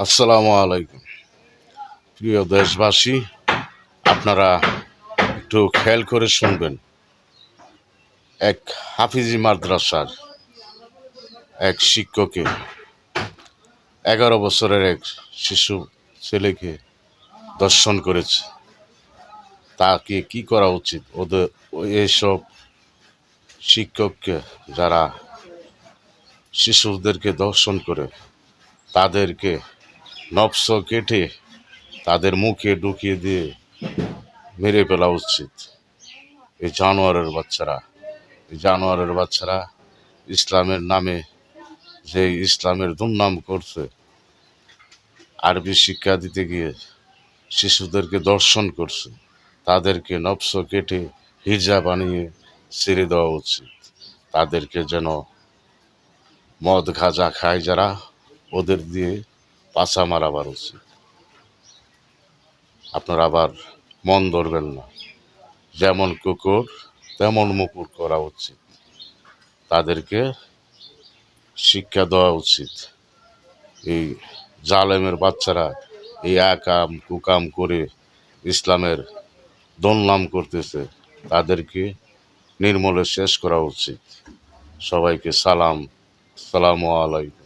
আসসালামু আলাইকুম। প্রিয় দেশবাসী, আপনারা একটু খেয়াল করে শুনবেন। এক হাফিজি মাদ্রাসার এক শিক্ষকে 11 বছরের এক শিশু ছেলেকে ধর্ষণ করেছে। তাকে কি করা উচিত? এইসব শিক্ষককে, যারা শিশুদেরকে ধর্ষণ করে, তাদেরকে নফস কেটে তাদের মুখে ঢুকিয়ে দিয়ে মেরে ফেলা উচিত। এই জানোয়ারের বাচ্চারা ইসলামের নামে যে ইসলামের দুর্নাম করছে, আরবি শিক্ষা দিতে গিয়ে শিশুদেরকে ধর্ষণ করছে, তাদেরকে নফস কেটে হিজা বানিয়ে ছেড়ে দেওয়া উচিত। তাদেরকে যেন মদ গাঁজা খায় যারা, ওদের দিয়ে পাছা মারাবার উচিত। আপনারা আবার মন ধরবেন না, যেমন কুকুর তেমন মুকুর করা উচিত। তাদেরকে শিক্ষা দেওয়া উচিত। এই জালেমের বাচ্চারা এই আকাম কুকাম করে ইসলামের দুর্নাম করতেছে, তাদেরকে নির্মূলে শেষ করা উচিত। সবাইকে সালাম, আসসালামু আলাইকুম।